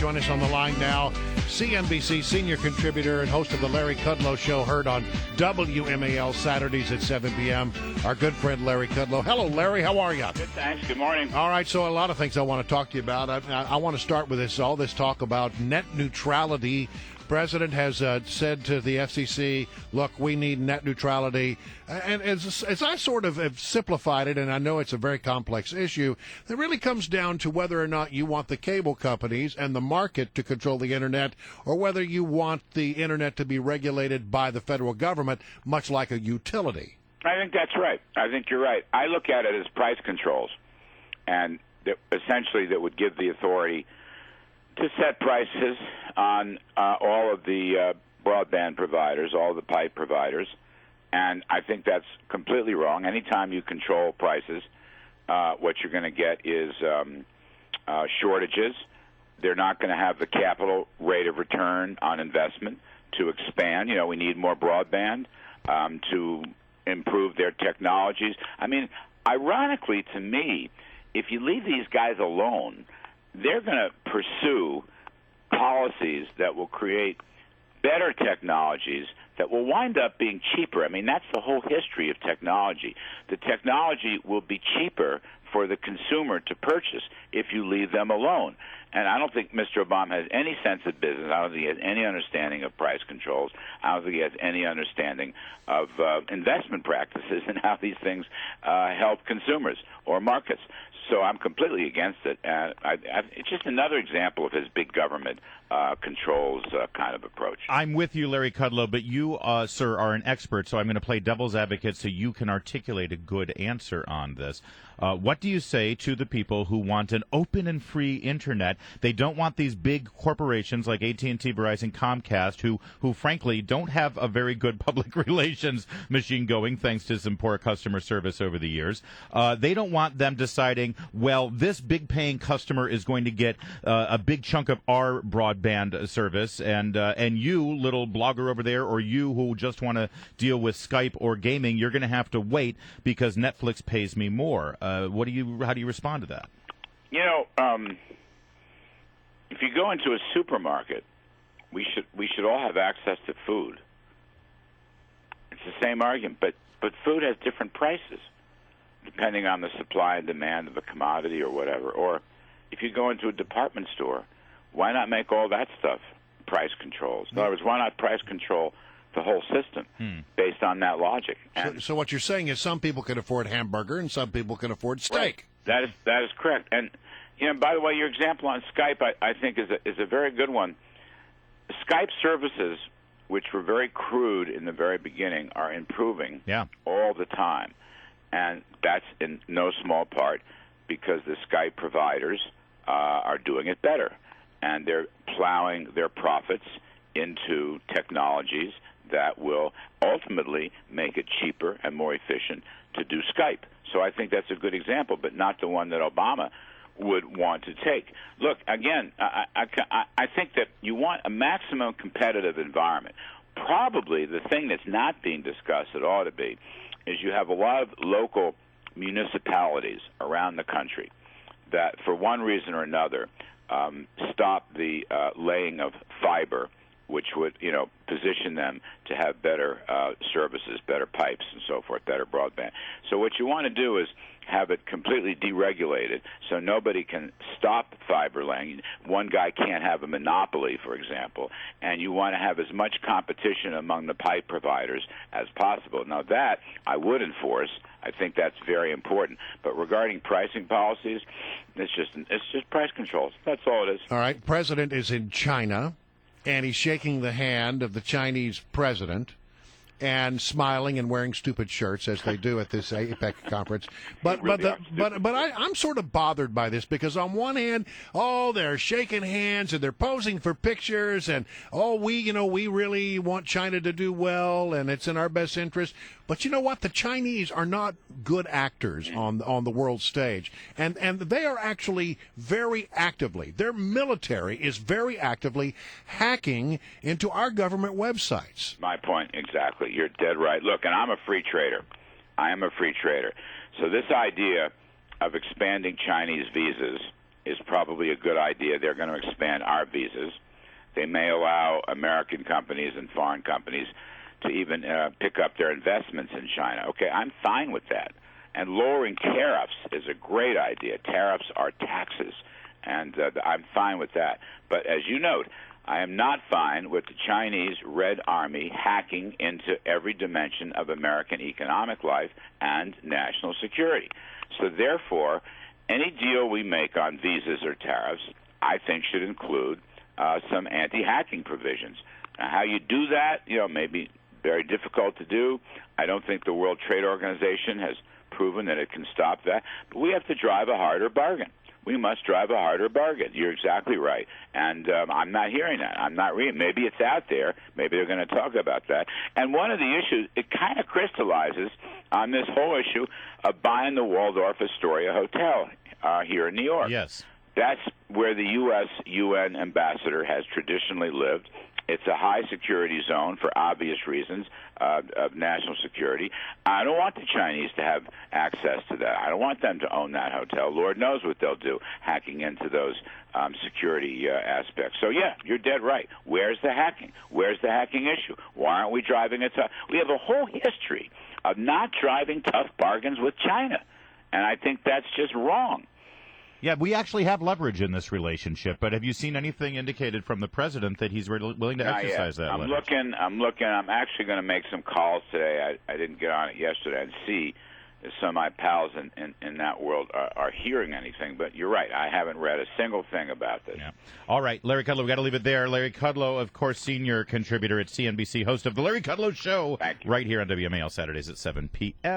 join us on the line now. CNBC senior contributor and host of the Larry Kudlow Show, heard on WMAL Saturdays at 7 p.m. Our good friend Larry Kudlow. Hello, Larry. How are you? Good, thanks. Good morning. All right, so a lot of things I want to talk to you about. I want to start with all this talk about net neutrality. President has said to the FCC, look, we need net neutrality. And as I sort of have simplified it, and I know it's a very complex issue, it really comes down to whether or not you want the cable companies and the market to control the Internet, or whether you want the Internet to be regulated by the federal government, much like a utility. I think that's right. I think you're right. I look at it as price controls, and essentially that would give the authority to set prices on all of the broadband providers, all the pipe providers, and I think that's completely wrong. Anytime you control prices, what you're going to get is shortages. They're not going to have the capital rate of return on investment to expand. You know, we need more broadband to improve their technologies. I mean, ironically to me, if you leave these guys alone, they're going to pursue policies that will create better technologies that will wind up being cheaper. I mean, that's the whole history of technology. The technology will be cheaper for the consumer to purchase if you leave them alone. And I don't think Mr. Obama has any sense of business. I don't think he has any understanding of price controls. I don't think he has any understanding of investment practices and how these things help consumers or markets. So I'm completely against it. It's just another example of his big government controls kind of approach. I'm with you, Larry Kudlow, but you, sir, are an expert, so I'm going to play devil's advocate so you can articulate a good answer on this. What do you say to the people who want an open and free Internet? They don't want these big corporations like AT&T, Verizon, Comcast, who frankly don't have a very good public relations machine going, thanks to some poor customer service over the years. They don't want them deciding, well, this big paying customer is going to get a big chunk of our broadband service, and you, little blogger over there, or you who just want to deal with Skype or gaming, you're going to have to wait because Netflix pays me more. How do you respond to that? You know, if you go into a supermarket, we should all have access to food. It's the same argument, but food has different prices depending on the supply and demand of a commodity or whatever. Or if you go into a department store, why not make all that stuff price controls? In other words, why not price control the whole system based on that logic? So what you're saying is some people can afford hamburger and some people can afford steak. Right. That is correct. And you know, by the way, your example on Skype, I think is a very good one. Skype services, which were very crude in the very beginning, are improving all the time. And that's in no small part because the Skype providers are doing it better. And they're plowing their profits into technologies that will ultimately make it cheaper and more efficient to do Skype. So I think that's a good example, but not the one that Obama would want to take. Look, again, I think that you want a maximum competitive environment. Probably the thing that's not being discussed that ought to be is you have a lot of local municipalities around the country that, for one reason or another, stop the laying of fiber, which would, position them to have better services, better pipes and so forth, better broadband. So what you want to do is have it completely deregulated so nobody can stop fiber laying. One guy can't have a monopoly, for example, and you want to have as much competition among the pipe providers as possible. Now that I would enforce. I think that's very important. But regarding pricing policies, it's just price controls. That's all it is. All right. President is in China, and he's shaking the hand of the Chinese president and smiling and wearing stupid shirts as they do at this APEC conference. But I'm sort of bothered by this because on one hand, they're shaking hands and they're posing for pictures and we really want China to do well and it's in our best interest. But you know what? The Chinese are not good actors on the world stage, and they are actually very actively. Their military is very actively hacking into our government websites. My point exactly. You're dead right. Look, and I'm a free trader. I am a free trader. So this idea of expanding Chinese visas is probably a good idea. They're going to expand our visas. They may allow American companies and foreign companies to even pick up their investments in China. Okay, I'm fine with that. And lowering tariffs is a great idea. Tariffs are taxes, and I'm fine with that. But as you note, I am not fine with the Chinese Red Army hacking into every dimension of American economic life and national security. So therefore, any deal we make on visas or tariffs, I think, should include some anti-hacking provisions. Now, how you do that, may be very difficult to do. I don't think the World Trade Organization has proven that it can stop that. But we have to drive a harder bargain. We must drive a harder bargain. You're exactly right. And I'm not hearing that. I'm not reading. Maybe it's out there. Maybe they're going to talk about that. And one of the issues, it kind of crystallizes on this whole issue of buying the Waldorf Astoria Hotel here in New York. Yes. That's where the U.S. UN ambassador has traditionally lived. It's a high-security zone for obvious reasons of national security. I don't want the Chinese to have access to that. I don't want them to own that hotel. Lord knows what they'll do, hacking into those security aspects. So, yeah, you're dead right. Where's the hacking? Where's the hacking issue? Why aren't we driving it tough? We have a whole history of not driving tough bargains with China, and I think that's just wrong. Yeah, we actually have leverage in this relationship, but have you seen anything indicated from the president that he's willing to exercise that leverage? I'm looking. I'm actually going to make some calls today. I didn't get on it yesterday and see if some of my pals in that world are hearing anything. But you're right. I haven't read a single thing about this. Yeah. All right, Larry Kudlow, we've got to leave it there. Larry Kudlow, of course, senior contributor at CNBC, host of The Larry Kudlow Show, right here on WMAL Saturdays at 7 p.m.